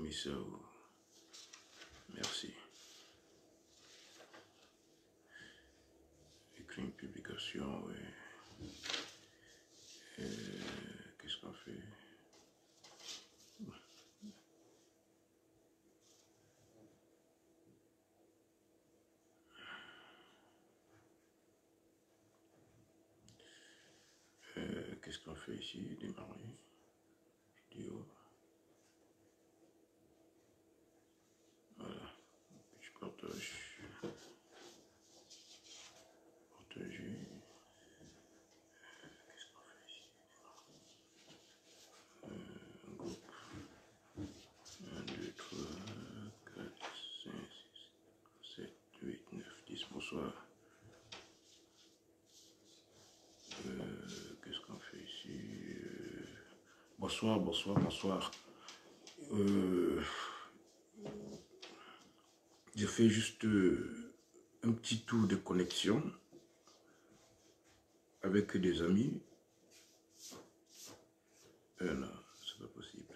Missao. Merci. Écrit une publication, oui. Qu'est-ce qu'on fait? Qu'est-ce qu'on fait ici? Démarrer. Vidéo. Voilà. Je partage. Partager. Qu'est-ce qu'on fait ici? Un groupe. 1, 2, 3, 4, 5, 6, 7, 8, 9, 10. Bonsoir. Qu'est-ce qu'on fait ici? Bonsoir, bonsoir, bonsoir. Je fais juste un petit tour de connexion avec des amis. Non, c'est pas possible.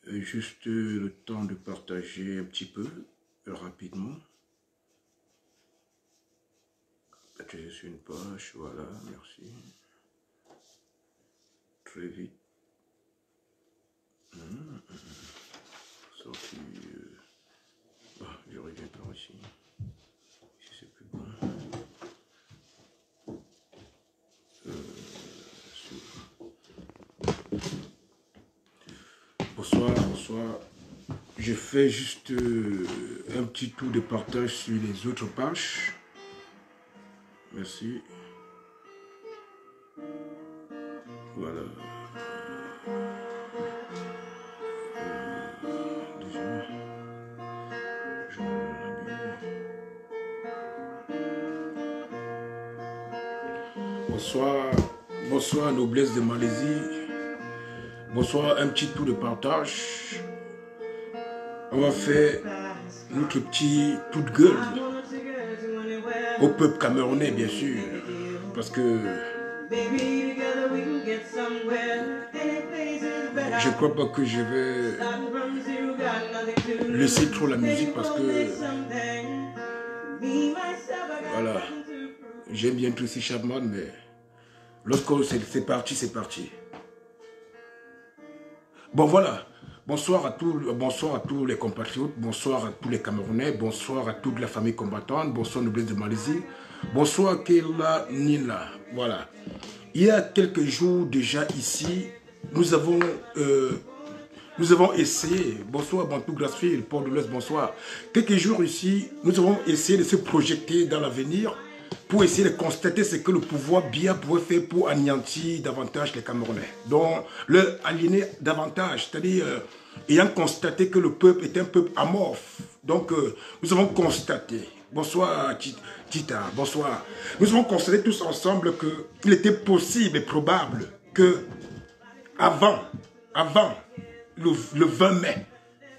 Juste le temps de partager un petit peu, rapidement. Partager sur une page, voilà, merci. Très vite. Sorti. Je reviens par ici. Si c'est plus bon. Bonsoir, bonsoir. Je fais juste un petit tour de partage sur les autres pages. Merci. Voilà. Déjà. Bonsoir. Bonsoir, noblesse de Malaisie. Bonsoir, un petit tour de partage. On va faire notre petit coup de gueule au peuple camerounais, bien sûr, parce que je crois pas que je vais laisser trop la musique parce que voilà, j'aime bien Tracy Chapman, mais lorsque c'est parti, c'est parti. Bon voilà, bonsoir à tous les compatriotes, bonsoir à tous les Camerounais, bonsoir à toute la famille combattante, bonsoir noblesse de Malaisie, bonsoir Kela Nina. Voilà, il y a quelques jours déjà ici, nous avons essayé, bonsoir Bantou Grassfield, Port de l'Ouest, bonsoir. Quelques jours ici, nous avons essayé de se projeter dans l'avenir pour essayer de constater ce que le pouvoir bien pourrait faire pour anéantir davantage les Camerounais. Donc, le aliéner davantage, c'est-à-dire ayant constaté que le peuple est un peuple amorphe. Donc, nous avons constaté, bonsoir Tita, bonsoir, nous avons constaté tous ensemble qu'il était possible et probable que avant le 20 mai,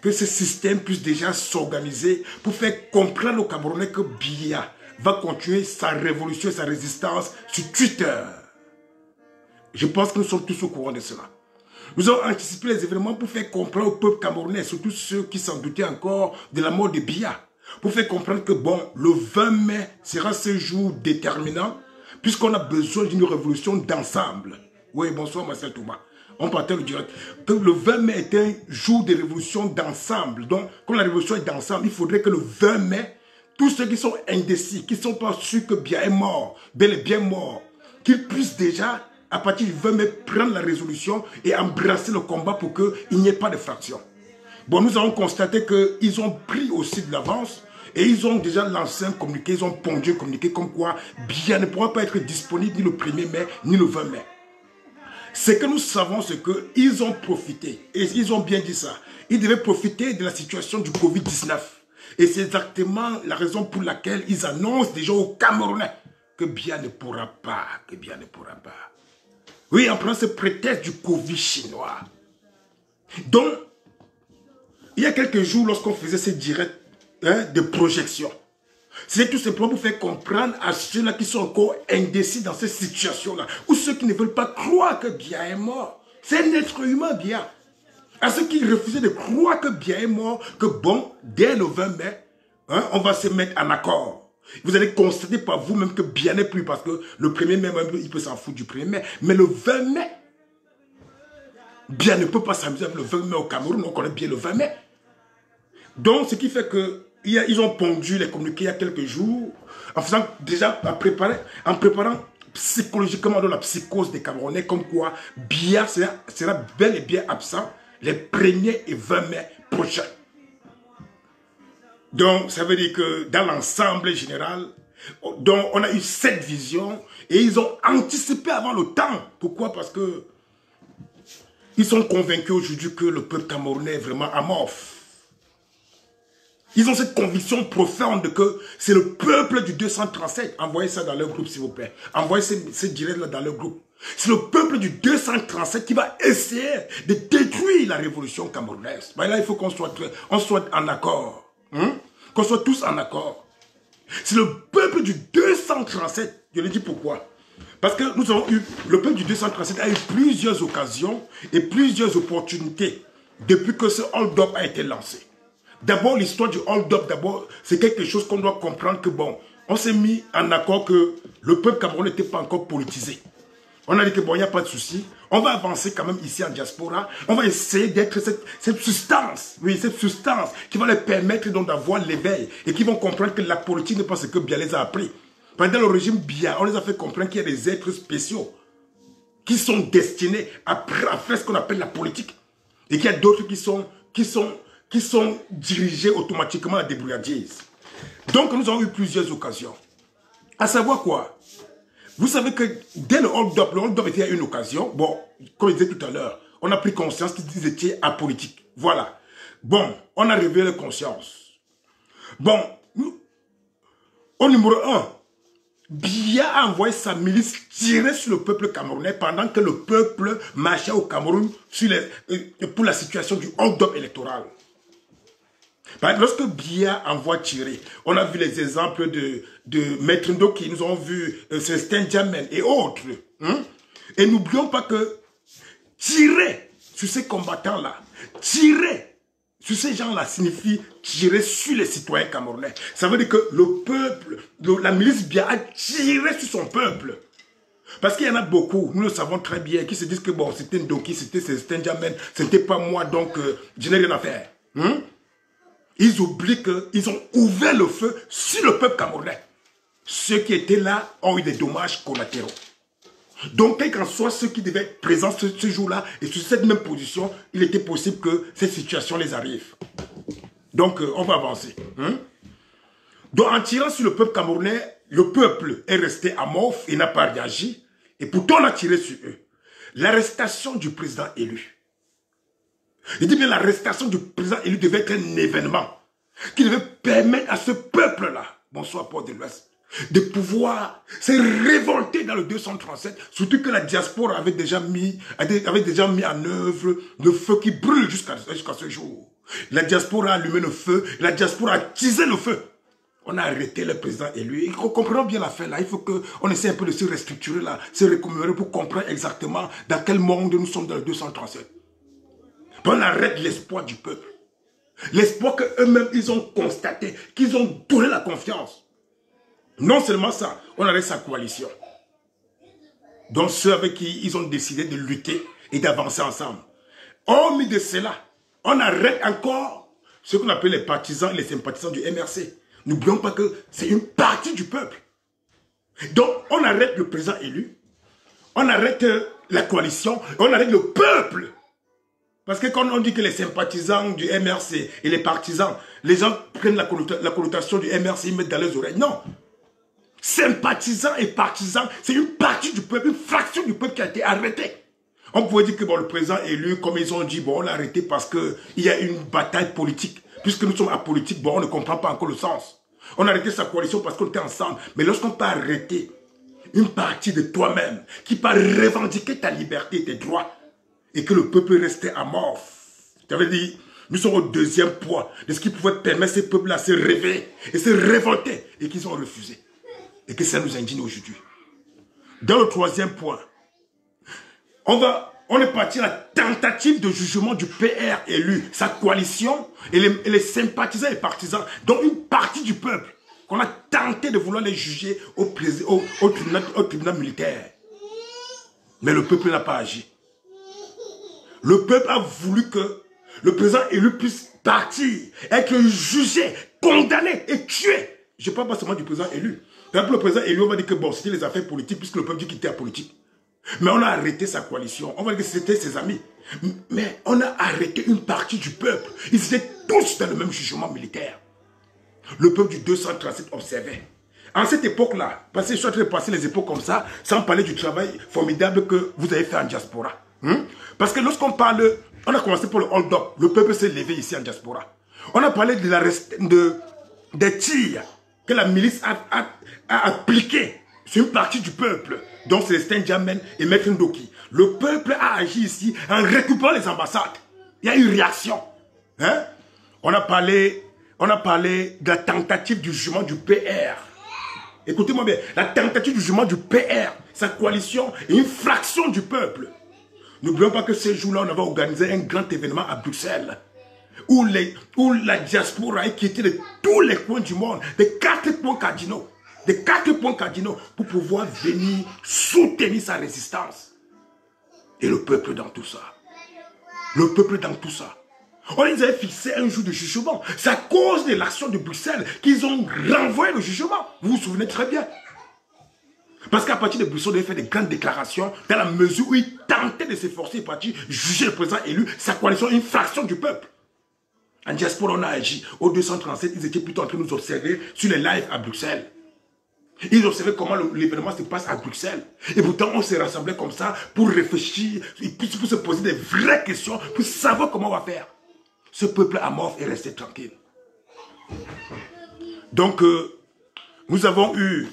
que ce système puisse déjà s'organiser pour faire comprendre aux Camerounais que Biya va continuer sa révolution et sa résistance sur Twitter. Je pense que nous sommes tous au courant de cela. Nous avons anticipé les événements pour faire comprendre au peuple camerounais, surtout ceux qui s'en doutaient encore de la mort de Biya, pour faire comprendre que bon, le 20 mai sera ce jour déterminant, puisqu'on a besoin d'une révolution d'ensemble. Oui, bonsoir Marcel Touma. On partait le direct. Que le 20 mai est un jour de révolution d'ensemble. Donc, comme la révolution est d'ensemble, il faudrait que le 20 mai, tous ceux qui sont indécis, qui ne sont pas sûrs que Biya est mort, bel et bien mort, qu'ils puissent déjà, à partir du 20 mai, prendre la résolution et embrasser le combat pour qu'il n'y ait pas de fraction. Bon, nous avons constaté qu'ils ont pris aussi de l'avance et ils ont déjà lancé un communiqué, ils ont pondu un communiqué comme quoi Biya ne pourra pas être disponible ni le 1er mai, ni le 20 mai. Ce que nous savons, c'est qu'ils ont profité, et ils ont bien dit ça, ils devaient profiter de la situation du Covid-19. Et c'est exactement la raison pour laquelle ils annoncent déjà aux Camerounais que Biya ne pourra pas, Oui, en prenant ce prétexte du Covid chinois. Donc, il y a quelques jours, lorsqu'on faisait ces directs de projection, c'est tout simplement pour faire comprendre à ceux-là qui sont encore indécis dans cette situation-là, ou ceux qui ne veulent pas croire que Biya est mort. C'est un être humain, Biya. À ceux qui refusaient de croire que Biya est mort, que bon, dès le 20 mai, hein, on va se mettre en accord. Vous allez constater par vous-même que Biya n'est plus, parce que le 1er mai, même, il peut s'en foutre du 1er mai. Mais le 20 mai, Biya ne peut pas s'amuser avec le 20 mai au Cameroun, on connaît bien le 20 mai. Donc, ce qui fait que ils ont pondu les communiqués il y a quelques jours, en faisant déjà, en préparant psychologiquement dans la psychose des Camerounais, comme quoi Biya sera bel et bien absent les 1er et 20 mai prochains. Donc, ça veut dire que dans l'ensemble général, donc on a eu cette vision et ils ont anticipé avant le temps. Pourquoi? Parce que ils sont convaincus aujourd'hui que le peuple camerounais est vraiment amorphe. Ils ont cette conviction profonde que c'est le peuple du 237. Envoyez ça dans leur groupe, s'il vous plaît. Envoyez ce direct-là dans leur groupe. C'est le peuple du 237 qui va essayer de détruire la révolution camerounaise. Ben là, il faut qu'on soit en accord. Hein? Qu'on soit tous en accord. C'est le peuple du 237. Je le dis pourquoi. Parce que nous avons eu, le peuple du 237 a eu plusieurs occasions et plusieurs opportunités depuis que ce hold-up a été lancé. D'abord, l'histoire du hold-up, d'abord, c'est quelque chose qu'on doit comprendre que bon, on s'est mis en accord que le peuple camerounais n'était pas encore politisé. On a dit que bon, il n'y a pas de souci. On va avancer quand même ici en diaspora. On va essayer d'être cette substance, oui, cette substance qui va leur permettre donc d'avoir l'éveil et qui vont comprendre que la politique n'est pas ce que Biya les a appris. Pendant le régime Biya, on les a fait comprendre qu'il y a des êtres spéciaux qui sont destinés à faire ce qu'on appelle la politique. Et qu'il y a d'autres qui sont dirigés automatiquement à la débrouillardise. Donc nous avons eu plusieurs occasions. À savoir quoi? Vous savez que dès le hold-up était une occasion. Bon, comme je disais tout à l'heure, on a pris conscience qu'ils étaient apolitiques. Voilà. Bon, on a révélé conscience. Bon, au numéro 1, Biya a envoyé sa milice tirer sur le peuple camerounais pendant que le peuple marchait au Cameroun pour la situation du hold-up électoral. Lorsque Biya envoie tirer, on a vu les exemples de Maître Ndoki, nous avons vu Célestin Djamel et autres. Hein? Et n'oublions pas que tirer sur ces combattants-là, tirer sur ces gens-là signifie tirer sur les citoyens camerounais. Ça veut dire que le peuple, la milice Biya a tiré sur son peuple. Parce qu'il y en a beaucoup, nous le savons très bien, qui se disent que bon, c'était Ndoki, c'était Célestin Djamel, c'était pas moi, donc je n'ai rien à faire. Hein? Ils oublient qu'ils ont ouvert le feu sur le peuple camerounais. Ceux qui étaient là ont eu des dommages collatéraux. Donc, quel qu'en soit ceux qui devaient être présents ce jour-là et sur cette même position, il était possible que cette situation les arrive. Donc, on va avancer. Hein? Donc, en tirant sur le peuple camerounais, le peuple est resté amorphe et n'a pas réagi. Et pourtant, on a tiré sur eux. L'arrestation du président élu. Je dis bien l'arrestation du président élu devait être un événement qui devait permettre à ce peuple-là, bonsoir Port de l'Ouest, de pouvoir se révolter dans le 237, surtout que la diaspora avait déjà mis en œuvre le feu qui brûle jusqu'à ce jour. La diaspora a allumé le feu, la diaspora a attisé le feu. On a arrêté le président élu. Et comprenons bien l'affaire là. Il faut qu'on essaie un peu de se restructurer là, se recommémorer pour comprendre exactement dans quel monde nous sommes dans le 237. On arrête l'espoir du peuple. L'espoir qu'eux-mêmes, ils ont constaté, qu'ils ont donné la confiance. Non seulement ça, on arrête sa coalition. Donc ceux avec qui ils ont décidé de lutter et d'avancer ensemble. Hormis de cela, on arrête encore ce qu'on appelle les partisans et les sympathisants du MRC. N'oublions pas que c'est une partie du peuple. Donc on arrête le président élu, on arrête la coalition, on arrête le peuple. Parce que quand on dit que les sympathisants du MRC et les partisans, les gens prennent la connotation du MRC, ils mettent dans les oreilles. Non. Sympathisants et partisans, c'est une partie du peuple, une fraction du peuple qui a été arrêtée. On pouvait dire que bon, le président élu, comme ils ont dit, bon, on l'a arrêté parce qu'il y a une bataille politique. Puisque nous sommes apolitiques, bon, on ne comprend pas encore le sens. On a arrêté sa coalition parce qu'on était ensemble. Mais lorsqu'on peut arrêter une partie de toi-même qui peut revendiquer ta liberté et tes droits, et que le peuple restait amorphe. Ça veut dire, nous sommes au deuxième point de ce qui pouvait permettre ces peuples-là à se réveiller et se révolter et qu'ils ont refusé. Et que ça nous indigne aujourd'hui. Dans le troisième point, on va On est parti à la tentative de jugement du PR élu, sa coalition et les sympathisants et partisans, dont une partie du peuple, qu'on a tenté de vouloir les juger au tribunal militaire. Mais le peuple n'a pas agi. Le peuple a voulu que le président élu puisse partir, être jugé, condamné et tué. Je ne parle pas seulement du président élu. Par exemple, le président élu, on va dire que bon, c'était les affaires politiques, puisque le peuple dit qu'il était apolitique. Mais on a arrêté sa coalition. On va dire que c'était ses amis. Mais on a arrêté une partie du peuple. Ils étaient tous dans le même jugement militaire. Le peuple du 237 observait. En cette époque-là, parce que je suis en train de passer les époques comme ça, sans parler du travail formidable que vous avez fait en diaspora. Parce que lorsqu'on parle, on a commencé pour le hold-up. Le peuple s'est levé ici en diaspora. On a parlé des tirs que la milice a appliqués sur une partie du peuple, dont Célestin Djamène et Maître Ndoki. Le peuple a agi ici en récupérant les ambassades. Il y a eu réaction. On a parlé de la tentative du jugement du PR. Écoutez-moi bien, la tentative du jugement du PR, sa coalition et une fraction du peuple. N'oublions pas que ces jours-là, on avait organisé un grand événement à Bruxelles, où la diaspora est quittée de tous les coins du monde, des 4 points cardinaux, pour pouvoir venir soutenir sa résistance. Et le peuple dans tout ça. Le peuple dans tout ça. On les avait fixé un jour de jugement. C'est à cause de l'action de Bruxelles qu'ils ont renvoyé le jugement. Vous vous souvenez très bien. Parce qu'à partir de Bruxelles, on avait fait des grandes déclarations dans la mesure où ils tentaient de s'efforcer pour juger le président élu, sa coalition, une fraction du peuple. En diaspora, on a agi. Au 237, ils étaient plutôt en train de nous observer sur les lives à Bruxelles. Ils observaient comment l'événement se passe à Bruxelles. Et pourtant, on s'est rassemblés comme ça pour réfléchir, pour se poser des vraies questions, pour savoir comment on va faire. Ce peuple amorphe est resté tranquille. Donc, nous avons eu,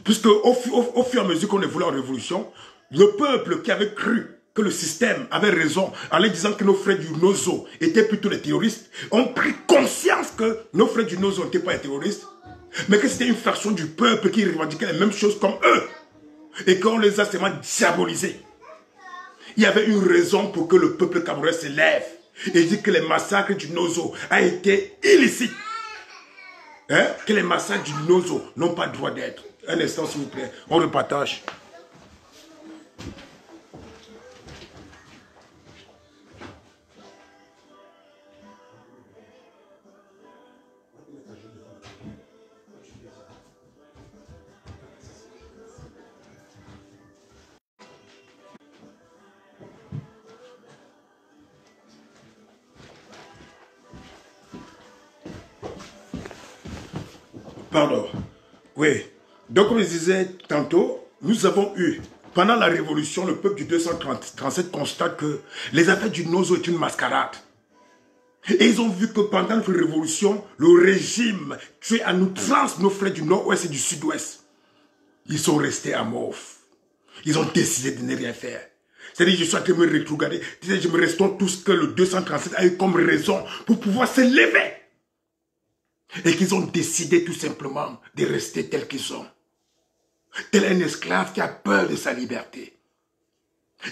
puisque au fur et à mesure qu'on évolue en révolution, le peuple qui avait cru que le système avait raison en leur disant que nos frères du Nozo étaient plutôt des terroristes, ont pris conscience que nos frères du Nozo n'étaient pas des terroristes, mais que c'était une faction du peuple qui revendiquait les mêmes choses comme eux, et qu'on les a seulement diabolisés. Il y avait une raison pour que le peuple camerounais se lève et dit que les massacres du Nozo ont été illicites. Que les massacres du Nozo n'ont pas le droit d'être. Un instant s'il vous plaît, on repartage. Pardon. Oui. Donc, comme je disais tantôt, nous avons eu, pendant la révolution, le peuple du 237 constate que les affaires du Nozo est une mascarade. Et ils ont vu que pendant la révolution, le régime tuait à outrance nos frères du nord-ouest et du sud-ouest. Ils sont restés amorphes. Ils ont décidé de ne rien faire. C'est-à-dire, je suis en train de me rétrograder. Je me restons tous que le 237 a eu comme raison pour pouvoir se lever. Et qu'ils ont décidé tout simplement de rester tels qu'ils sont. Tel un esclave qui a peur de sa liberté.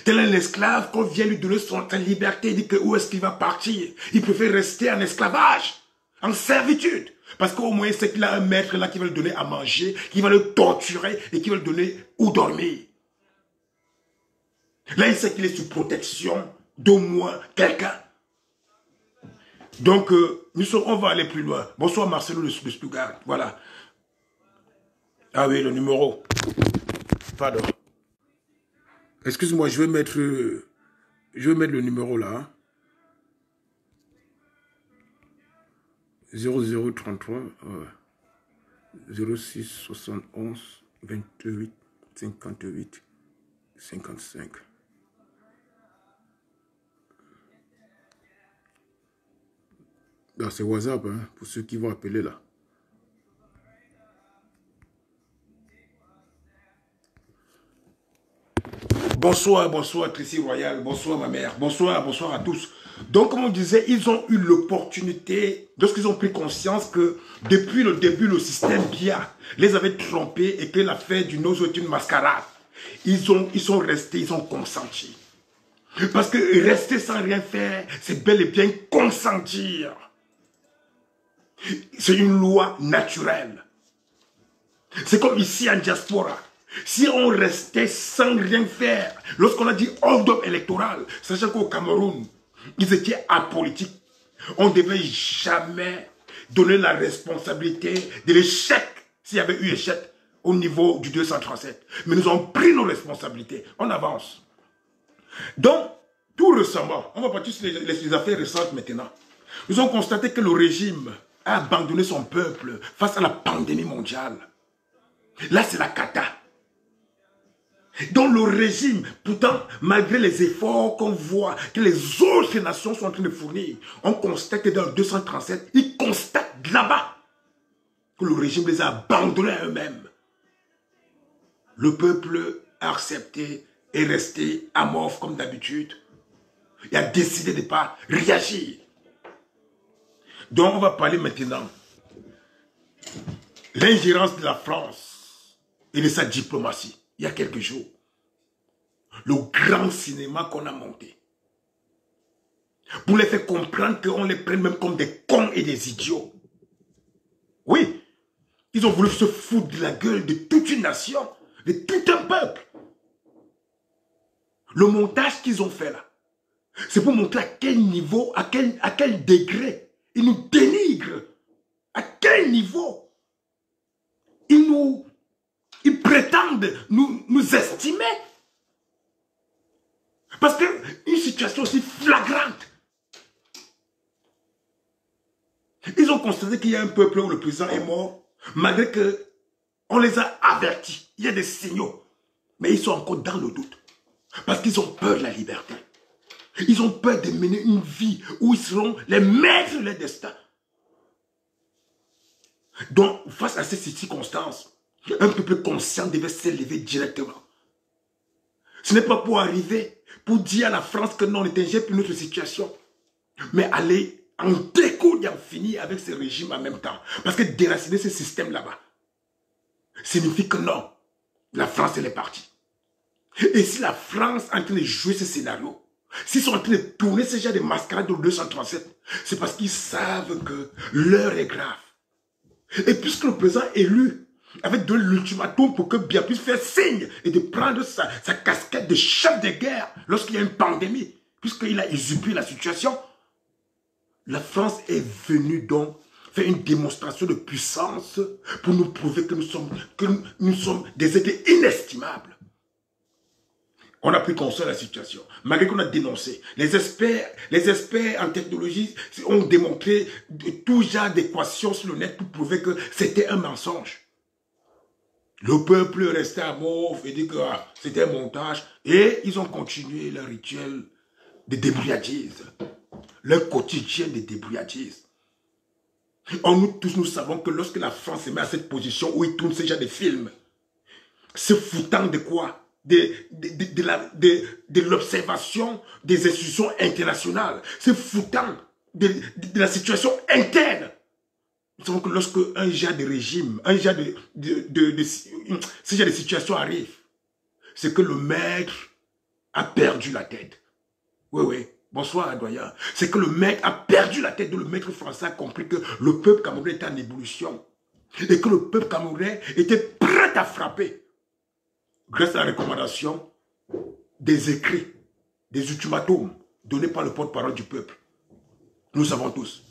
Tel un esclave qu'on vient lui donner sa liberté, il dit que où est-ce qu'il va partir? Il préfère rester en esclavage, en servitude. Parce qu'au moins, c'est qu'il a un maître là qui va le donner à manger, qui va le torturer et qui va le donner où dormir. Là, il sait qu'il est sous protection d'au moins quelqu'un. Donc, on va aller plus loin. Bonsoir Marcelo de Stuttgart. Voilà. Ah oui, le numéro. Pardon. Excuse-moi, je vais mettre le numéro là. 0033 06 71 28 58 55. C'est WhatsApp, hein, pour ceux qui vont appeler là. Bonsoir, bonsoir Tracy Royal, bonsoir ma mère, bonsoir à tous. Donc comme on disait, ils ont eu l'opportunité, lorsqu'ils ont pris conscience que depuis le début, le système BIA les avait trompés et que l'affaire du Nozo est une mascarade. Ils sont restés, ils ont consenti. Parce que rester sans rien faire, c'est bel et bien consentir. C'est une loi naturelle. C'est comme ici en diaspora. Si on restait sans rien faire, lorsqu'on a dit hold-up électoral, sachant qu'au Cameroun, ils étaient apolitiques, on ne devait jamais donner la responsabilité de l'échec, s'il y avait eu échec au niveau du 237. Mais nous avons pris nos responsabilités. On avance. Donc, tout récemment, on va partir sur les affaires récentes maintenant. Nous avons constaté que le régime a abandonné son peuple face à la pandémie mondiale. Là, c'est la cata. Donc le régime, pourtant, malgré les efforts qu'on voit que les autres nations sont en train de fournir, on constate que dans le 237, ils constatent là-bas que le régime les a abandonnés à eux-mêmes. Le peuple a accepté et resté amorphe comme d'habitude. Il a décidé de ne pas réagir. Donc on va parler maintenant de l'ingérence de la France et de sa diplomatie. Il y a quelques jours, le grand cinéma qu'on a monté, pour les faire comprendre qu'on les prenne même comme des cons et des idiots. Oui, ils ont voulu se foutre de la gueule de toute une nation, de tout un peuple. Le montage qu'ils ont fait là, c'est pour montrer à quel niveau, à quel degré ils nous dénigrent, à quel niveau ils prétendent nous estimer. Parce qu'une situation aussi flagrante. Ils ont constaté qu'il y a un peuple où le président est mort, malgré qu'on les a avertis. Il y a des signaux. Mais ils sont encore dans le doute. Parce qu'ils ont peur de la liberté. Ils ont peur de mener une vie où ils seront les maîtres de leur destin. Donc, face à ces circonstances, un peuple conscient devait s'élever directement. Ce n'est pas pour arriver, pour dire à la France que non, on n'ingère plus notre situation. Mais aller en découdre et en finir avec ce régime en même temps. Parce que déraciner ce système là-bas signifie que non, la France elle est partie. Et si la France est en train de jouer ce scénario, s'ils sont en train de tourner ce genre de mascarade de 237, c'est parce qu'ils savent que l'heure est grave. Et puisque le président élu avait donné l'ultimatum pour que Biya puisse faire signe et de prendre sa casquette de chef de guerre lorsqu'il y a une pandémie, puisqu'il a usurpé la situation, la France est venue donc faire une démonstration de puissance pour nous prouver que nous sommes des êtres inestimables. On a pris conscience de la situation, malgré qu'on a dénoncé. Les experts en technologie ont démontré tout genre d'équations sur le net pour prouver que c'était un mensonge. Le peuple restait à mort et dit que c'était un montage. Et ils ont continué leur rituel de débrouillardise, leur quotidien de débrouillardise. Nous tous, nous savons que lorsque la France se met à cette position où ils tournent ce genre de films, se foutant de quoi? De l'observation des institutions internationales, se foutant de la situation interne. Nous savons que lorsque un genre de régime, ce genre de situation arrive, c'est que le maître a perdu la tête. Oui, oui. Bonsoir, doyen. C'est que le maître a perdu la tête, de le maître français a compris que le peuple camerounais était en ébullition. Et que le peuple camerounais était prêt à frapper. Grâce à la recommandation des écrits, des ultimatums donnés par le porte-parole du peuple. Nous savons tous.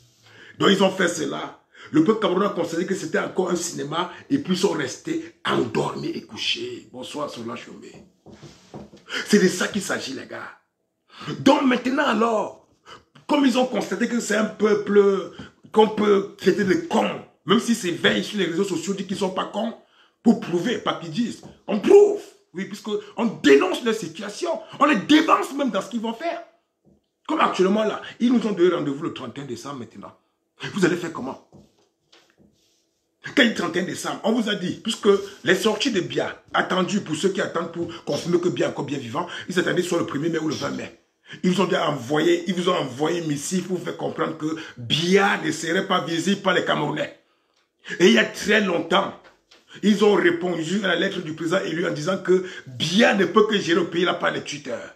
Donc ils ont fait cela. Le peuple camerounais a considéré que c'était encore un cinéma et puis ils sont restés endormis et couchés. Bonsoir, Solange Chomé. C'est de ça qu'il s'agit, les gars. Donc maintenant alors, comme ils ont constaté que c'est un peuple qu'on peut traiter de cons, même si c'est veille sur les réseaux sociaux dit qu'ils ne sont pas cons, pour prouver, pas qu'ils disent, on prouve, oui, puisqu'on dénonce leur situation, on les dévance même dans ce qu'ils vont faire. Comme actuellement là, ils nous ont donné rendez-vous le 31 décembre maintenant. Vous allez faire comment? Quand il est 31 décembre, on vous a dit, puisque les sorties de Biya, attendues pour ceux qui attendent pour confirmer que Biya est encore bien vivant, ils attendaient soit le 1er mai ou le 20 mai. Ils vous ont envoyé une missive pour vous faire comprendre que Biya ne serait pas visible par les Camerounais. Et il y a très longtemps, Ils ont répondu à la lettre du président élu en disant que Biya ne peut que gérer le pays là par les tuteurs.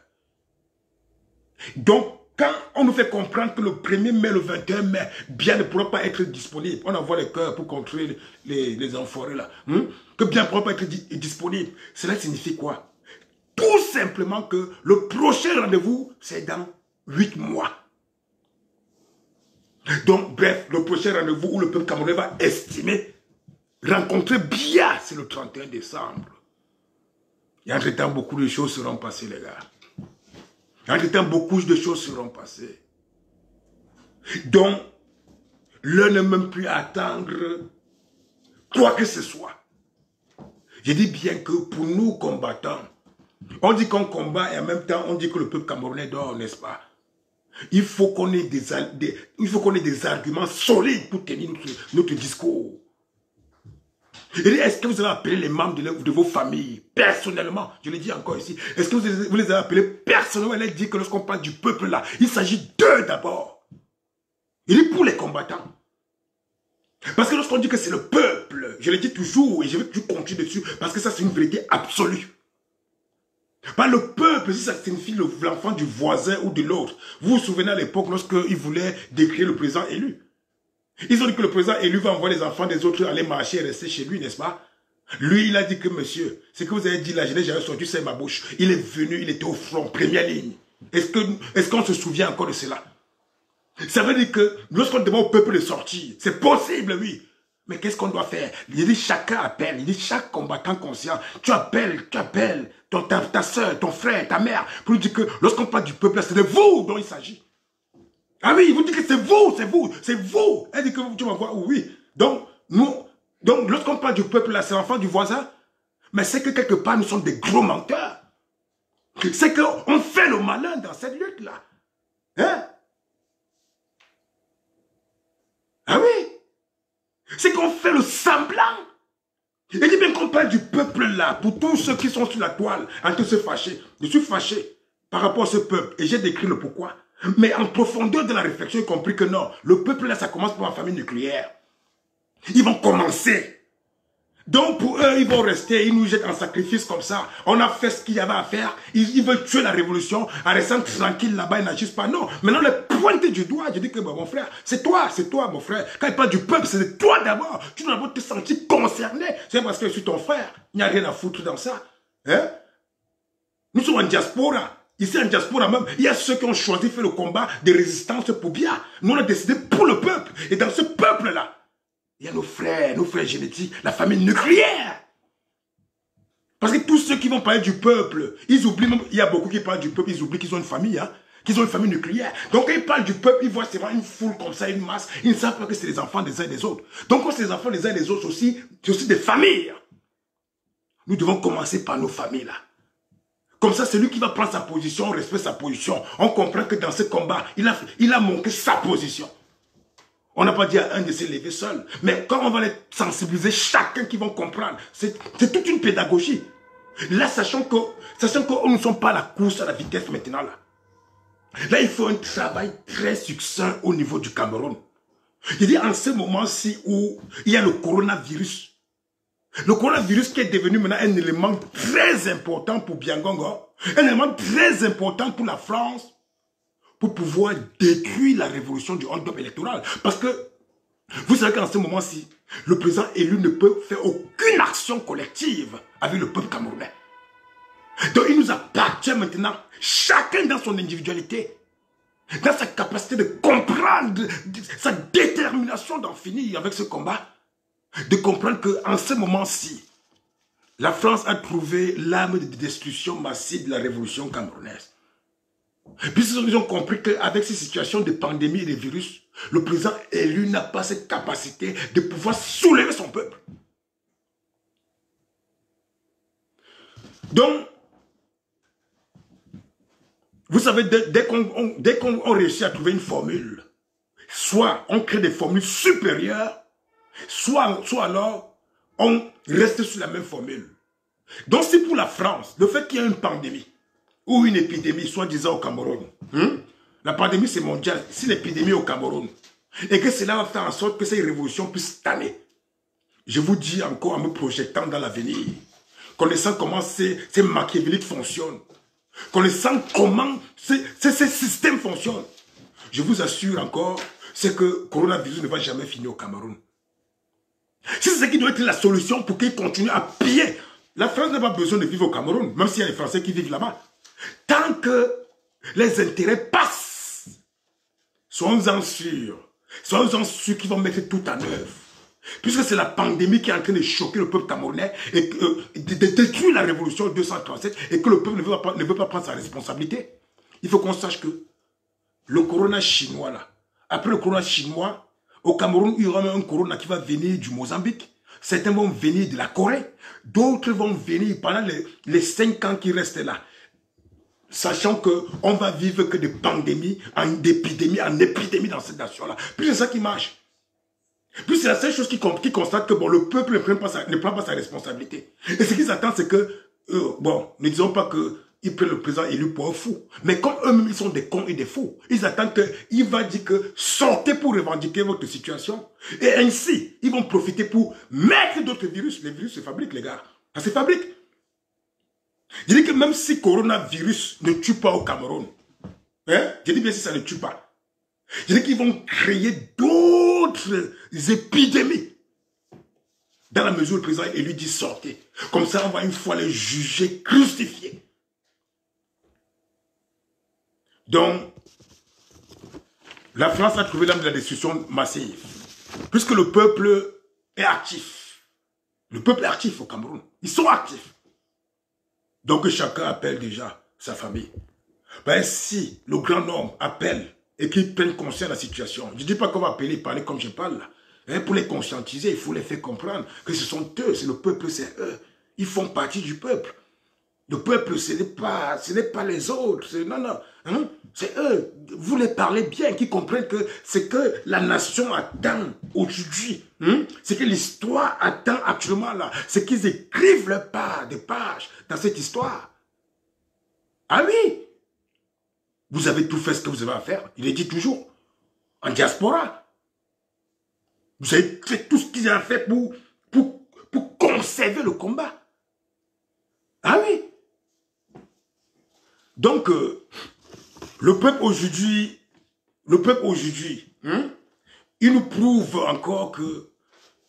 Donc, quand on nous fait comprendre que le 1er mai, le 21 mai, Biya ne pourra pas être disponible, on envoie les cœurs pour contrôler les enfoirés là, que Biya ne pourra pas être disponible, cela signifie quoi? Tout simplement que le prochain rendez-vous, c'est dans 8 mois. Donc, bref, le prochain rendez-vous où le peuple camerounais va estimer rencontrer Biya, c'est le 31 décembre. Et entre-temps, beaucoup de choses seront passées, les gars. Entre-temps, beaucoup de choses seront passées. Donc, l'heure n'est même plus à attendre quoi que ce soit. Je dis bien que pour nous combattants, on dit qu'on combat et en même temps, on dit que le peuple camerounais dort, n'est-ce pas? Il faut qu'on ait des arguments solides pour tenir notre discours. Est-ce que vous avez appelé les membres de vos familles, personnellement, je le dis encore ici, est-ce que vous les avez appelés personnellement et leur dit que lorsqu'on parle du peuple là, il s'agit d'eux d'abord. Il est pour les combattants. Parce que lorsqu'on dit que c'est le peuple, je le dis toujours et je vais toujours continuer dessus, parce que ça c'est une vérité absolue. Pas le peuple, si ça signifie l'enfant du voisin ou de l'autre. Vous vous souvenez à l'époque lorsqu'ils voulaient décrire le président élu. Ils ont dit que le président élu va envoyer les enfants des autres aller marcher et rester chez lui, n'est-ce pas? Lui, il a dit que, monsieur, ce que vous avez dit là, je n'ai jamais sorti, c'est ma bouche. Il est venu, il était au front, première ligne. Est-ce qu'on se souvient encore de cela? Ça veut dire que lorsqu'on demande au peuple de sortir, c'est possible, oui. Mais qu'est-ce qu'on doit faire? Il dit chacun appelle, il dit chaque combattant conscient, tu appelles ta soeur, ton frère, ta mère, pour lui dire que lorsqu'on parle du peuple, c'est de vous dont il s'agit. Ah oui, il vous dit que c'est vous, c'est vous, c'est vous. Elle dit que tu vas voir, oui. Donc, lorsqu'on parle du peuple là, c'est l'enfant du voisin. Mais c'est que quelque part, nous sommes des gros menteurs. C'est qu'on fait le malin dans cette lutte-là. Hein? Ah oui? C'est qu'on fait le semblant. Et dit bien qu'on parle du peuple là, pour tous ceux qui sont sur la toile, en train de se fâcher. Je suis fâché par rapport à ce peuple et j'ai décrit le pourquoi. Mais en profondeur de la réflexion, j'ai compris que non, le peuple là, ça commence par la famille nucléaire. Ils vont commencer. Donc pour eux, ils vont rester, ils nous jettent en sacrifice comme ça. On a fait ce qu'il y avait à faire. Ils veulent tuer la révolution en restant tranquille là-bas, ils n'agissent pas. Non, maintenant les pointer du doigt, je dis que bon, mon frère, c'est toi mon frère. Quand il parle du peuple, c'est toi d'abord. Tu dois d'abord te sentir concerné. C'est parce que je suis ton frère. Il n'y a rien à foutre dans ça. Hein? Nous sommes en diaspora. Ici en diaspora même, il y a ceux qui ont choisi de faire le combat de résistance pour bien. Nous on a décidé pour le peuple. Et dans ce peuple-là, il y a nos frères génétiques, la famille nucléaire. Parce que tous ceux qui vont parler du peuple, ils oublient même, il y a beaucoup qui parlent du peuple, ils oublient qu'ils ont une famille, hein, qu'ils ont une famille nucléaire. Donc quand ils parlent du peuple, ils voient seulement une foule comme ça, une masse. Ils ne savent pas que c'est les enfants des uns et des autres. Donc quand c'est les enfants des uns et des autres aussi, c'est aussi des familles. Nous devons commencer par nos familles là. Comme ça, celui qui va prendre sa position, on respecte sa position. On comprend que dans ce combat, il a manqué sa position. On n'a pas dit à un de se lever seul. Mais quand on va les sensibiliser, chacun qui va comprendre, c'est toute une pédagogie. Là, sachant que nous ne sommes pas à la course à la vitesse maintenant. Là, il faut un travail très succinct au niveau du Cameroun. Je dis en ce moment-ci où il y a le coronavirus. Le coronavirus qui est devenu maintenant un élément très important pour Biangongo, un élément très important pour la France, pour pouvoir détruire la révolution du hold-up électoral. Parce que, vous savez qu'en ce moment-ci, le président élu ne peut faire aucune action collective avec le peuple camerounais. Donc il nous appartient maintenant, chacun dans son individualité, dans sa capacité de comprendre, sa détermination d'en finir avec ce combat, de comprendre qu'en ce moment-ci, la France a trouvé l'arme de destruction massive de la révolution camerounaise. Puisqu'ils ont compris qu'avec ces situations de pandémie et de virus, le président élu n'a pas cette capacité de pouvoir soulever son peuple. Donc, vous savez, dès qu'on réussit à trouver une formule, soit on crée des formules supérieures, soit alors on reste sur la même formule. Donc si pour la France, le fait qu'il y ait une pandémie ou une épidémie, soi-disant au Cameroun, la pandémie c'est mondial, si l'épidémie est au Cameroun, et que cela va faire en sorte que cette révolution puisse tanner, je vous dis encore en me projetant dans l'avenir, connaissant comment ces machiavéliques fonctionnent, connaissant comment ces systèmes fonctionnent, je vous assure encore, c'est que le coronavirus ne va jamais finir au Cameroun. C'est ce qui doit être la solution pour qu'ils continuent à piller. La France n'a pas besoin de vivre au Cameroun, même s'il y a les Français qui vivent là-bas. Tant que les intérêts passent, soyons-en sûrs qu'ils vont mettre tout en œuvre. Puisque c'est la pandémie qui est en train de choquer le peuple camerounais et de détruire la révolution de 237 et que le peuple ne veut pas prendre sa responsabilité. Il faut qu'on sache que le corona chinois, là, après le corona chinois, au Cameroun, il y aura même un corona qui va venir du Mozambique. Certains vont venir de la Corée. D'autres vont venir pendant les 5 ans qui restent là. Sachant qu'on va vivre que de pandémie en épidémie dans cette nation-là. Puis c'est ça qui marche. Puis c'est la seule chose qui constate que bon, le peuple ne prend pas sa responsabilité. Et ce qu'ils attendent, c'est que, bon, ne disons pas qu'ils prennent le président élu pour un fou. Mais comme eux-mêmes, ils sont des cons et des fous, ils attendent qu'il va dire que sortez pour revendiquer votre situation. Et ainsi, ils vont profiter pour mettre d'autres virus. Les virus se fabriquent, les gars. Ça se fabrique. Je dis que même si coronavirus ne tue pas au Cameroun, hein, je dis bien si ça ne tue pas, je dis qu'ils vont créer d'autres épidémies. Dans la mesure où le président élu dit sortez. Comme ça, on va une fois les juger, crucifiés. Donc, la France a trouvé l'arme de la destruction massive. Puisque le peuple est actif. Le peuple est actif au Cameroun. Ils sont actifs. Donc, chacun appelle déjà sa famille. Ben, si le grand nombre appelle et qu'ils prennent conscience de la situation, je ne dis pas qu'on va appeler, parler comme je parle là. Hein, pour les conscientiser, il faut les faire comprendre que ce sont eux, c'est le peuple, c'est eux. Ils font partie du peuple. Le peuple, ce n'est pas les autres. Non, non. Hein? C'est eux. Vous les parlez bien, qu'ils comprennent que c'est que la nation attend aujourd'hui. Hein? C'est que l'histoire attend actuellement là. C'est qu'ils écrivent leur part de pages dans cette histoire. Ah oui. Vous avez tout fait ce que vous avez à faire. Il est dit toujours. En diaspora. Vous avez fait tout ce qu'ils ont fait pour conserver le combat. Ah oui. Donc, le peuple aujourd'hui, hein, il nous prouve encore que,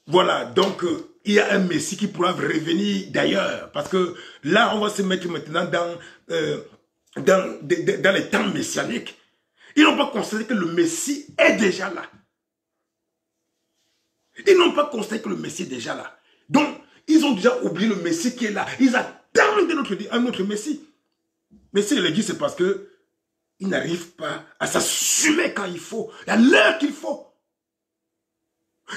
voilà, donc, il y a un Messie qui pourra revenir d'ailleurs. Parce que là, on va se mettre maintenant dans les temps messianiques. Ils n'ont pas constaté que le Messie est déjà là. Ils n'ont pas constaté que le Messie est déjà là. Donc, ils ont déjà oublié le Messie qui est là. Ils attendent un autre Messie. Mais si je le dis, c'est parce que ils n'arrivent pas à s'assumer quand il faut, à l'heure qu'il faut.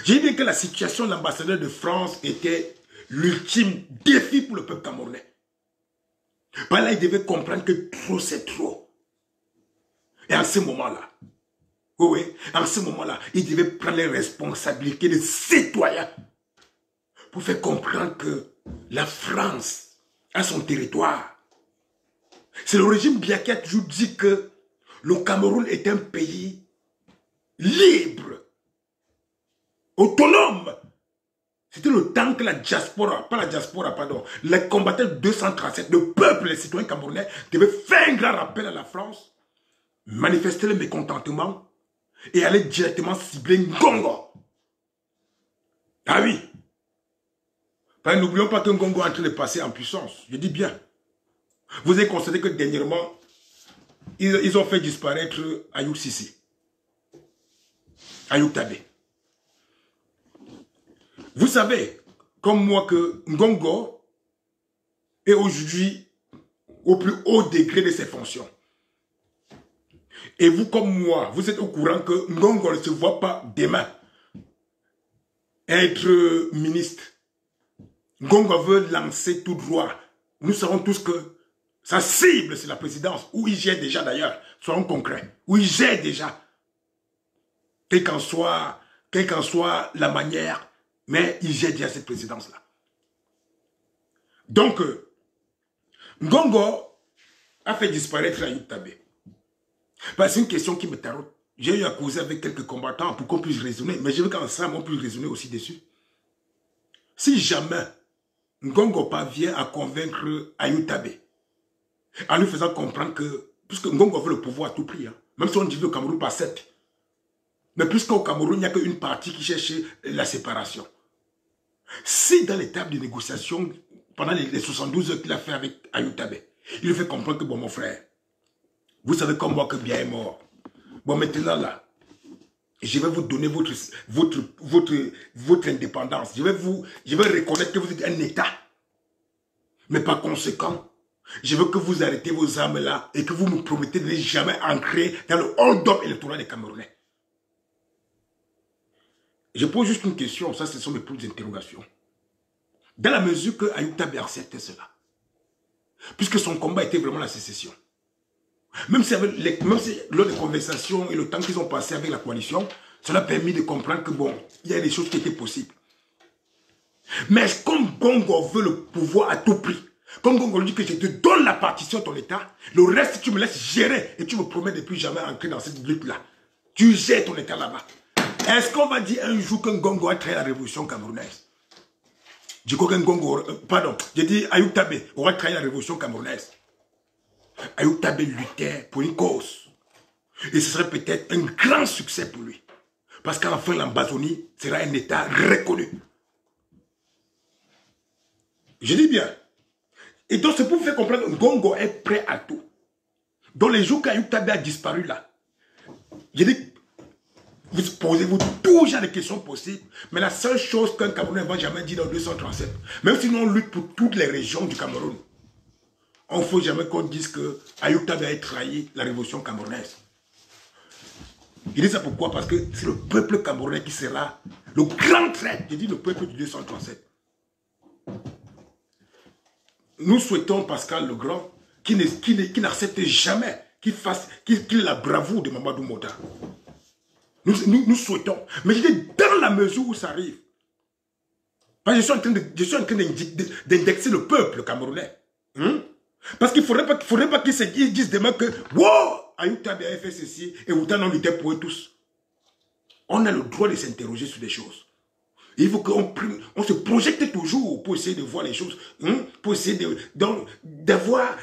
J'ai dit que la situation de l'ambassadeur de France était l'ultime défi pour le peuple camerounais. Par là, il devait comprendre que trop, c'est trop. Et en ce moment-là, oui, en ce moment-là, il devait prendre les responsabilités des citoyens pour faire comprendre que la France a son territoire. C'est le régime bien qui a toujours dit que le Cameroun est un pays libre, autonome. C'était le temps que la diaspora, pas la diaspora, pardon, les combattants de 237, le peuple, les citoyens camerounais, devaient faire un grand rappel à la France, manifester le mécontentement et aller directement cibler Ngongo. Ah oui. N'oublions pas que Ngongo est en train de passer en puissance. Je dis bien. Vous avez constaté que dernièrement, ils ont fait disparaître Ayoub Sissi. Ayoub Tabé. Vous savez, comme moi, que Ngongo est aujourd'hui au plus haut degré de ses fonctions. Et vous, comme moi, vous êtes au courant que Ngongo ne se voit pas demain être ministre. Ngongo veut lancer tout droit. Nous savons tous que sa cible, c'est la présidence, où il gère déjà d'ailleurs, soyons concrets, où il gère déjà. Quelle qu'en soit la manière, mais il gère déjà cette présidence-là. Donc, Ngongo a fait disparaître Ayoub Tabé. C'est une question qui me taraude. J'ai eu à causer avec quelques combattants pour qu'on puisse raisonner, mais je veux qu'ensemble on puisse raisonner aussi dessus. Si jamais Ngongo parvient à convaincre Ayoutabé, en lui faisant comprendre que, puisque Ngongo veut le pouvoir à tout prix, hein, même si on divise le Cameroun par 7, mais puisqu'au Cameroun, il n'y a qu'une partie qui cherche la séparation. Si dans les tables de négociation, pendant les 72 heures qu'il a fait avec Ayoutabé, il lui fait comprendre que, bon, mon frère, vous savez comme moi que bien est mort. Bon, maintenant là, je vais vous donner votre indépendance. Je vais reconnaître que vous êtes un État. Mais par conséquent, je veux que vous arrêtez vos armes là et que vous me promettez de ne jamais entrer dans le hold-up électoral des Camerounais. Je pose juste une question, ça ce sont mes petites interrogations. Dans la mesure que Ayoutabé acceptait cela, puisque son combat était vraiment la sécession, même si lors des conversations et le temps qu'ils ont passé avec la coalition, cela a permis de comprendre que bon, il y a des choses qui étaient possibles. Mais comme Ngongo veut le pouvoir à tout prix, comme Ngongo lui dit que je te donne la partition de ton État, le reste tu me laisses gérer et tu me promets de plus jamais entrer dans cette lutte-là. Tu gères ton État là-bas. Est-ce qu'on va dire un jour que Ngongo a trahi la révolution camerounaise? Je crois que Ngongo, pardon, je dis Ayoutabé aura trahi la révolution camerounaise. Ayoutabé luttait pour une cause. Et ce serait peut-être un grand succès pour lui. Parce qu'enfin l'Ambazonie sera un État reconnu. Je dis bien. Et donc c'est pour vous faire comprendre que Ngongo est prêt à tout. Dans les jours qu'Ayoutabé a disparu là, je dis, vous posez-vous tout genre de questions possibles, mais la seule chose qu'un Camerounais ne va jamais dire dans 237, même si on lutte pour toutes les régions du Cameroun, on ne faut jamais qu'on dise que Ayoutabé a trahi la révolution camerounaise. Il dit ça pourquoi? Parce que c'est le peuple camerounais qui sera le grand traître. Je dis le peuple du 237. Nous souhaitons Pascal Legrand qui n'accepte jamais qu'il ait la bravoure de Mamadou Moda. Nous souhaitons. Mais je dis dans la mesure où ça arrive. Parce que je suis en train d'indexer le peuple camerounais. Parce qu'il ne faudrait pas qu'ils disent demain que wow, Ayoutabé a fait ceci et autant on luttait pour eux tous. On a le droit de s'interroger sur des choses. Il faut qu'on se projette toujours pour essayer de voir les choses, pour essayer d'avoir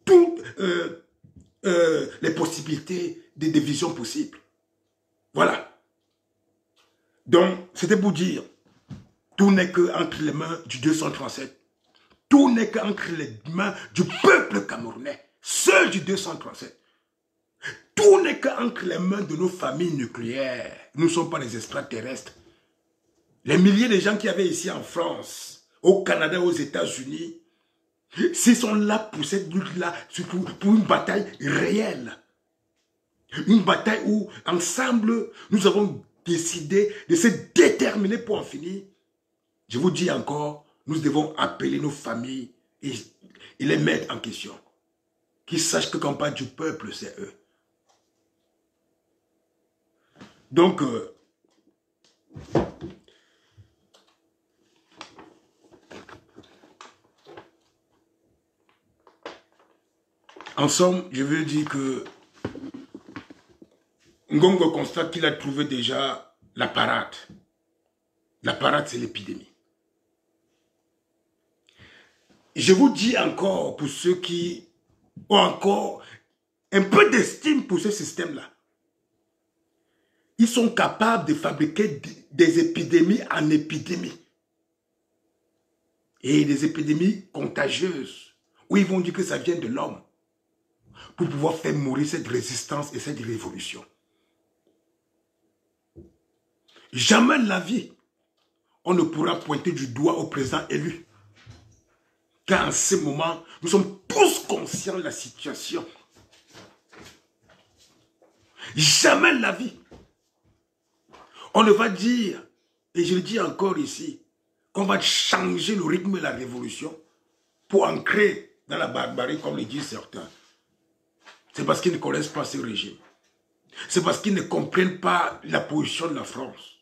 toutes les possibilités de visions possibles. Voilà. Donc, c'était pour dire, tout n'est qu'entre les mains du 237. Tout n'est qu'entre les mains du peuple camerounais, seul du 237. Tout n'est qu'entre les mains de nos familles nucléaires. Nous ne sommes pas des extraterrestres. Les milliers de gens qui avaient ici en France, au Canada, aux États-Unis, s'ils sont là pour cette lutte-là, pour une bataille réelle. Une bataille où, ensemble, nous avons décidé de se déterminer pour en finir. Je vous dis encore, nous devons appeler nos familles et les mettre en question. Qu'ils sachent que quand on parle du peuple, c'est eux. Donc, en somme, je veux dire que Ngongo constate qu'il a trouvé déjà la parade. La parade, c'est l'épidémie. Je vous dis encore, pour ceux qui ont encore un peu d'estime pour ce système-là, ils sont capables de fabriquer des épidémies en épidémies. Et des épidémies contagieuses, où ils vont dire que ça vient de l'homme, pour pouvoir faire mourir cette résistance et cette révolution. Jamais de la vie, on ne pourra pointer du doigt au président élu. Car en ce moment, nous sommes tous conscients de la situation. Jamais de la vie. On ne va dire, et je le dis encore ici, qu'on va changer le rythme de la révolution pour ancrer dans la barbarie, comme le disent certains. C'est parce qu'ils ne connaissent pas ce régime. C'est parce qu'ils ne comprennent pas la position de la France.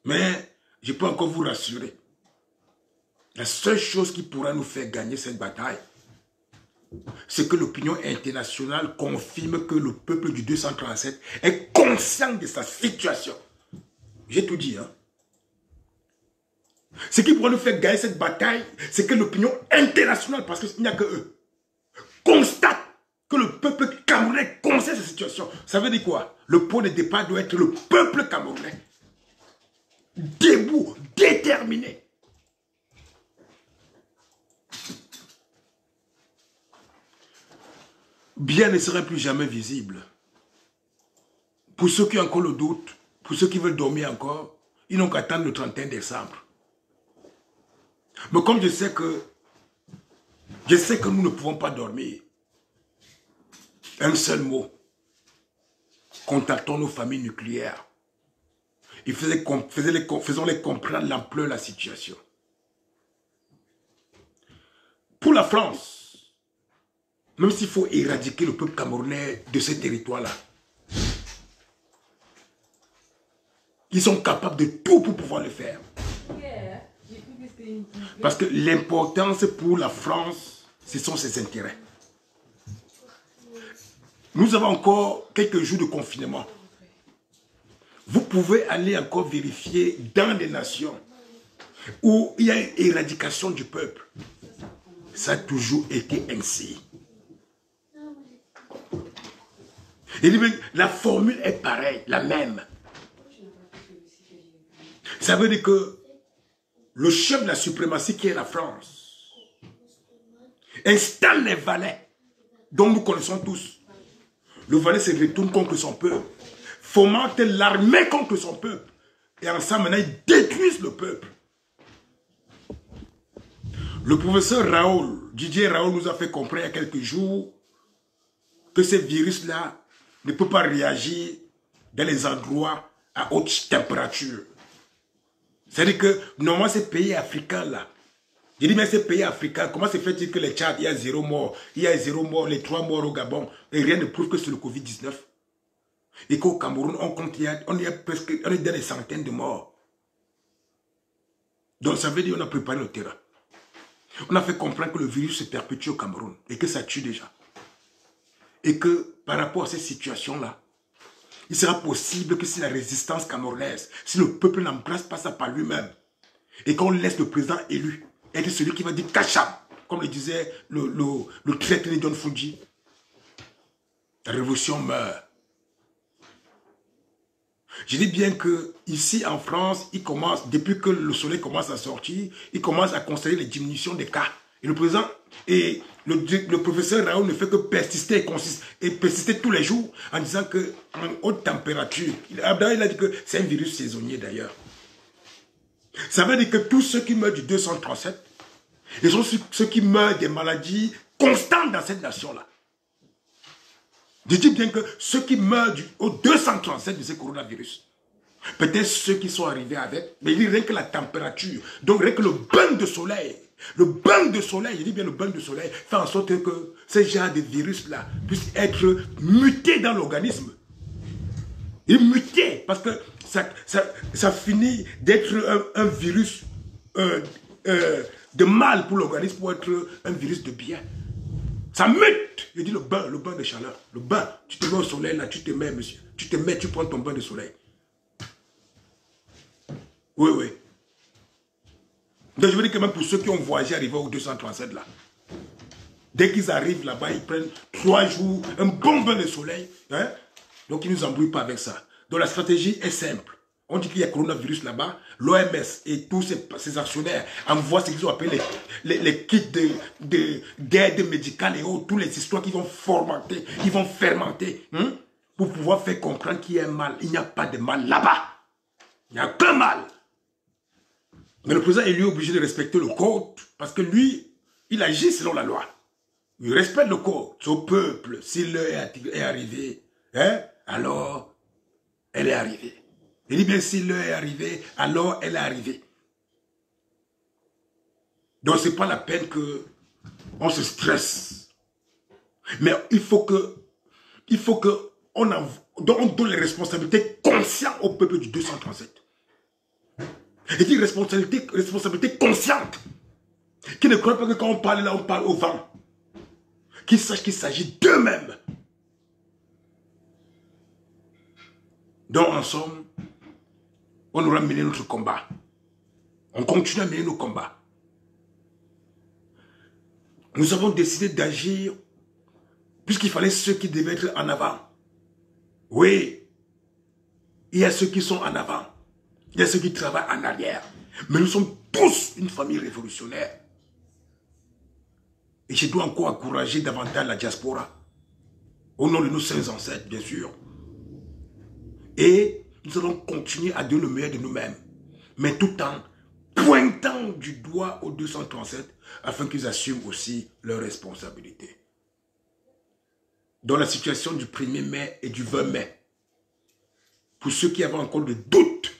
Mais je peux encore vous rassurer. La seule chose qui pourra nous faire gagner cette bataille, c'est que l'opinion internationale confirme que le peuple du 237 est conscient de sa situation. J'ai tout dit, hein. Ce qui pourrait nous faire gagner cette bataille, c'est que l'opinion internationale, parce qu'il n'y a que eux, constate que le peuple camerounais connaît cette situation. Ça veut dire quoi? Le point de départ doit être le peuple camerounais. Debout, déterminé. Bien ne serait plus jamais visible. Pour ceux qui ont encore le doute, pour ceux qui veulent dormir encore, ils n'ont qu'à attendre le 31 décembre. Mais comme je sais que nous ne pouvons pas dormir, un seul mot, contactons nos familles nucléaires. Faisons-les comprendre l'ampleur de la situation. Pour la France, même s'il faut éradiquer le peuple camerounais de ce territoire-là, ils sont capables de tout pour pouvoir le faire. Parce que l'importance pour la France, ce sont ses intérêts. Nous avons encore quelques jours de confinement. Vous pouvez aller encore vérifier dans des nations où il y a une éradication du peuple. Ça a toujours été ainsi. Et la formule est pareille, la même. Ça veut dire que le chef de la suprématie qui est la France installe les valets dont nous connaissons tous. Le valet se retourne contre son peuple, fomente l'armée contre son peuple. Et ensemble, maintenant, ils détruisent le peuple. Le professeur Raoul, Didier Raoul nous a fait comprendre il y a quelques jours que ce virus-là ne peut pas réagir dans les endroits à haute température. C'est-à-dire que, normalement, ces pays africains-là, je dis, mais ces pays africains, comment se fait-il que les Tchad, il y a 0 mort, il y a 0 mort, les 3 morts au Gabon, et rien ne prouve que c'est le Covid-19. Et qu'au Cameroun, on est dans des centaines de morts. Donc ça veut dire qu'on a préparé le terrain. On a fait comprendre que le virus se perpétue au Cameroun et que ça tue déjà. Et que par rapport à cette situation-là, il sera possible que si la résistance camerounaise, si le peuple n'embrasse pas ça par lui-même, et qu'on laisse le président élu être celui qui va dire Kacham, comme le disait le traître de John Fuji, la révolution meurt. Je dis bien que ici en France, depuis que le soleil commence à sortir, il commence à constater les diminutions des cas. Et le président et le professeur Raoul ne fait que persister et persister tous les jours en disant qu'en haute température, il a dit que c'est un virus saisonnier d'ailleurs. Ça veut dire que tous ceux qui meurent du 237, ils sont ceux qui meurent des maladies constantes dans cette nation-là. Je dis bien que ceux qui meurent au 237 de ce coronavirus, peut-être ceux qui sont arrivés avec, mais il dit rien que la température, donc rien que le bain de soleil, je dis bien le bain de soleil, fait en sorte que ce genre de virus-là puisse être muté dans l'organisme. Et muté, parce que ça finit d'être un virus de mal pour l'organisme, pour être un virus de bien. Ça mute. Je dis le bain de chaleur. Le bain, tu te mets au soleil là, tu te mets, monsieur. Tu prends ton bain de soleil. Oui, oui. Donc je veux dire que même pour ceux qui ont voyagé, arrivé au 237 là, dès qu'ils arrivent là-bas, ils prennent 3 jours, un bon bain de soleil. Hein? Donc ils ne nous embrouillent pas avec ça. Donc la stratégie est simple. On dit qu'il y a coronavirus là-bas. L'OMS et tous ses actionnaires envoient ce qu'ils ont appelé les kits d'aide médicale et autres, toutes les histoires qui vont fermenter pour pouvoir faire comprendre qu'il y a un mal. Il n'y a pas de mal là-bas. Il n'y a qu'un mal. Mais le président est lui obligé de respecter le code parce que lui, il agit selon la loi. Il respecte le code. Son peuple, s'il l'heure est arrivé, hein, alors elle est arrivée. Il dit bien si l'heure est arrivée, alors elle est arrivée. Donc ce n'est pas la peine qu'on se stresse. Mais il faut que on donne les responsabilités conscientes au peuple du 237. Il dit responsabilité consciente. Qui ne croit pas que quand on parle là, on parle au vent. Qui sache qu'il s'agit d'eux-mêmes. Donc en somme, on aura mené notre combat. On continue à mener nos combats. Nous avons décidé d'agir puisqu'il fallait ceux qui devaient être en avant. Oui, il y a ceux qui sont en avant. Il y a ceux qui travaillent en arrière. Mais nous sommes tous une famille révolutionnaire. Et je dois encore encourager davantage la diaspora. Au nom de nos saints ancêtres, bien sûr. Et nous allons continuer à donner le meilleur de nous-mêmes. Mais tout en pointant du doigt aux 237 afin qu'ils assument aussi leurs responsabilités. Dans la situation du 1er mai et du 20 mai, pour ceux qui avaient encore des doutes,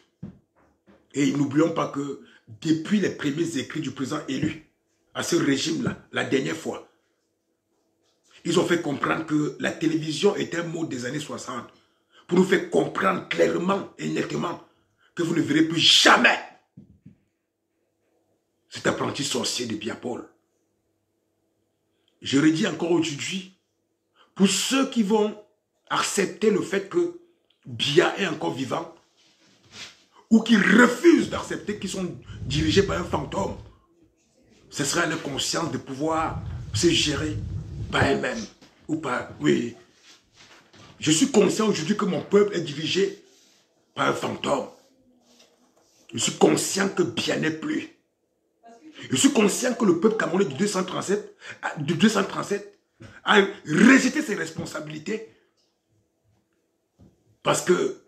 et n'oublions pas que depuis les premiers écrits du président élu à ce régime-là, la dernière fois, ils ont fait comprendre que la télévision est un mot des années 60 pour nous faire comprendre clairement et nettement que vous ne verrez plus jamais cet apprenti sorcier de Biapol. Je redis encore aujourd'hui, pour ceux qui vont accepter le fait que Bia est encore vivant, ou qui refusent d'accepter qu'ils sont dirigés par un fantôme, ce sera à leur conscience de pouvoir se gérer par eux-mêmes. Ou par... Oui. Je suis conscient aujourd'hui que mon peuple est dirigé par un fantôme. Je suis conscient que Bia n'est plus. Je suis conscient que le peuple camerounais du 237 a rejeté ses responsabilités parce que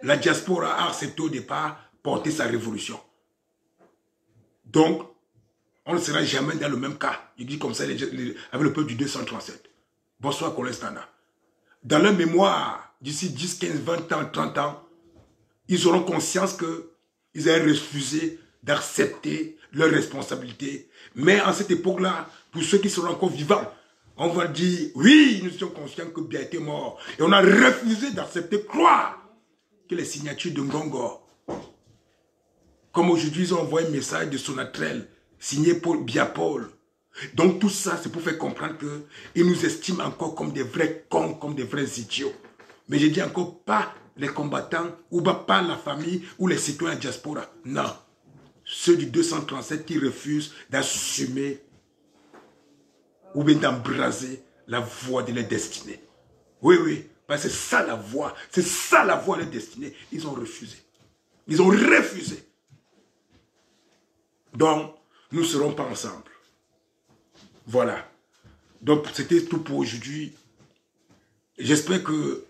la diaspora a accepté au départ porter sa révolution. Donc, on ne sera jamais dans le même cas. Je dis comme ça avec le peuple du 237. Bonsoir, Colin Stana. Dans leur mémoire, d'ici 10, 15, 20 ans, 30 ans, ils auront conscience qu'ils avaient refusé d'accepter leurs responsabilités. Mais en cette époque-là, pour ceux qui seront encore vivants, on va dire, oui, nous sommes conscients que Bia était mort. Et on a refusé d'accepter, croire que les signatures de Ngongo, comme aujourd'hui ils ont envoyé un message de Sonatrel, signé Paul Biapol. Donc tout ça, c'est pour faire comprendre qu'ils nous estiment encore comme des vrais cons, comme des vrais idiots. Mais je dis encore pas les combattants, ou pas la famille, ou les citoyens diaspora. Non. Ceux du 237 qui refusent d'assumer ou bien d'embraser la voie de leur destinée. Oui, oui. Parce que c'est ça la voie. C'est ça la voie de leur destinée. Ils ont refusé. Ils ont refusé. Donc, nous ne serons pas ensemble. Voilà. Donc, c'était tout pour aujourd'hui. J'espère que...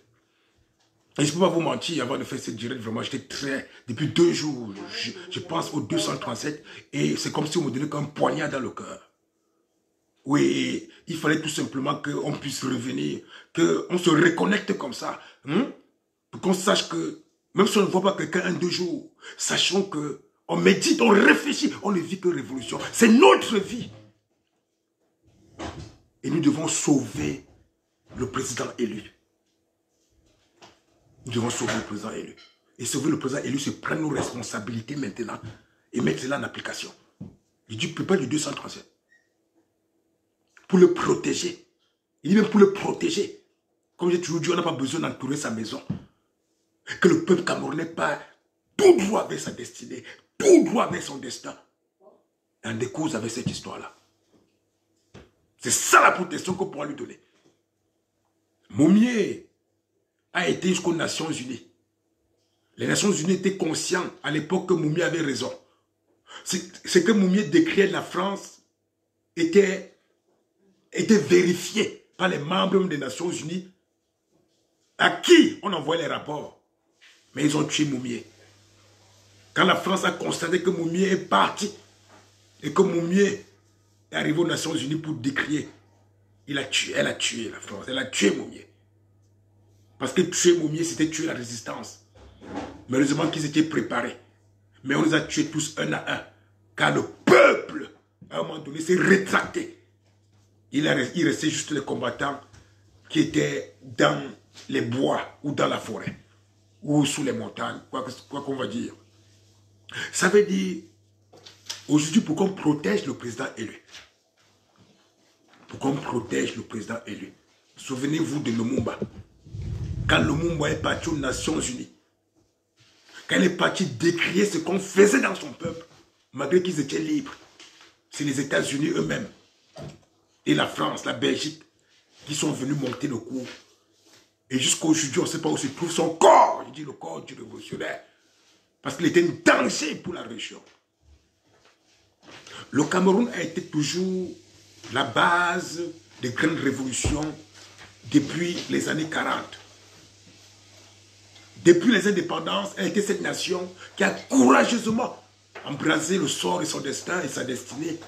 Et je ne peux pas vous mentir, avant de faire cette direct, vraiment, j'étais très... Depuis 2 jours, je pense au 237 et c'est comme si on me donnait comme un poignard dans le cœur. Oui, il fallait tout simplement qu'on puisse revenir, qu'on se reconnecte comme ça, pour qu'on sache que, même si on ne voit pas quelqu'un 1-2 jours, sachons qu'on médite, on réfléchit, on ne vit que révolution. C'est notre vie. Et nous devons sauver le président élu. Nous devons sauver le président élu. Et sauver le président élu, c'est prendre nos responsabilités maintenant et mettre cela en application. Je dis, pas du 237. Pour le protéger. Il dit même pour le protéger. Comme j'ai toujours dit, on n'a pas besoin d'entourer sa maison. Que le peuple camerounais part tout droit vers sa destinée, tout droit vers son destin. Et en découle avec cette histoire-là. C'est ça la protection qu'on pourra lui donner. Moumié a été jusqu'aux Nations Unies. Les Nations Unies étaient conscientes à l'époque que Moumié avait raison. Ce que Moumié décriait de la France était vérifié par les membres des Nations Unies à qui on envoyait les rapports. Mais ils ont tué Moumié. Quand la France a constaté que Moumié est parti et que Moumié est arrivé aux Nations Unies pour décrier, elle a tué la France, elle a tué Moumié. Parce que tuer Moumié, c'était tuer la résistance. Malheureusement qu'ils étaient préparés. Mais on les a tués tous un à un. Car le peuple, à un moment donné, s'est rétracté. Il restait juste les combattants qui étaient dans les bois ou dans la forêt. Ou sous les montagnes, quoi qu'on va dire. Ça veut dire, aujourd'hui, pour qu'on protège le président élu. Pour qu'on protège le président élu. Souvenez-vous de Lumumba. Quand Lumumba est parti aux Nations Unies, quand il est parti décrier ce qu'on faisait dans son peuple, malgré qu'ils étaient libres, c'est les États-Unis eux-mêmes et la France, la Belgique, qui sont venus monter le coup. Et jusqu'à aujourd'hui, on ne sait pas où se trouve son corps. Je dis le corps du révolutionnaire. Parce qu'il était un danger pour la région. Le Cameroun a été toujours la base des grandes révolutions depuis les années 40. Depuis les indépendances, a été cette nation qui a courageusement embrasé le sort et son destin et sa destinée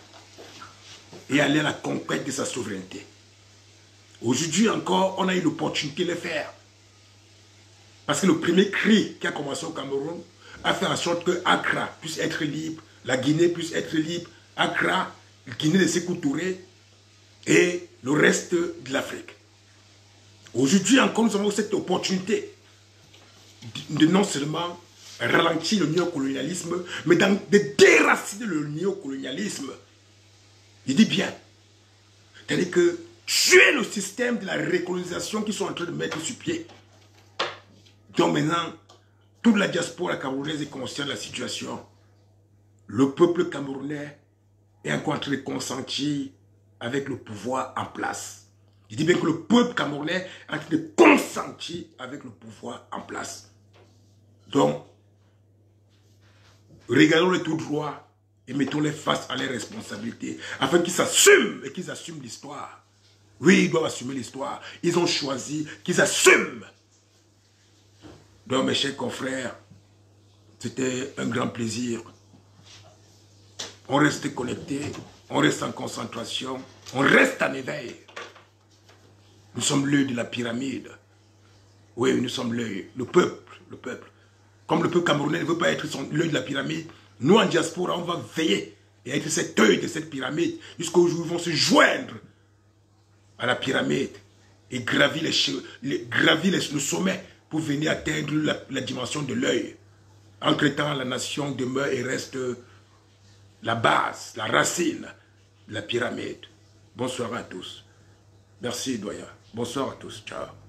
et allé à la conquête de sa souveraineté. Aujourd'hui encore, on a eu l'opportunité de le faire. Parce que le premier cri qui a commencé au Cameroun a fait en sorte que Accra puisse être libre, la Guinée puisse être libre, Accra, Guinée de Sékou Touré et le reste de l'Afrique. Aujourd'hui encore, nous avons cette opportunité de non seulement ralentir le néocolonialisme, mais de déraciner le néocolonialisme. Il dit bien. C'est-à-dire que tuer le système de la récolonisation qu'ils sont en train de mettre sur pied. Donc maintenant, toute la diaspora camerounaise est consciente de la situation. Le peuple camerounais est encore en train de consentir avec le pouvoir en place. Il dit bien que le peuple camerounais est en train de consentir avec le pouvoir en place. Donc, regardons-les tout droit et mettons-les face à leurs responsabilités afin qu'ils s'assument et qu'ils assument l'histoire. Oui, ils doivent assumer l'histoire. Ils ont choisi qu'ils assument. Donc, mes chers confrères, c'était un grand plaisir. On reste connecté, on reste en concentration, on reste en éveil. Nous sommes l'œil de la pyramide. Oui, nous sommes l'œil, le peuple, le peuple. Comme le peuple camerounais ne veut pas être l'œil de la pyramide, nous en diaspora, on va veiller et être cet œil de cette pyramide jusqu'au jour où ils vont se joindre à la pyramide et gravir le sommet pour venir atteindre la dimension de l'œil. Entre-temps, la nation demeure et reste la base, la racine de la pyramide. Bonsoir à tous. Merci, doyen. Bonsoir à tous. Ciao.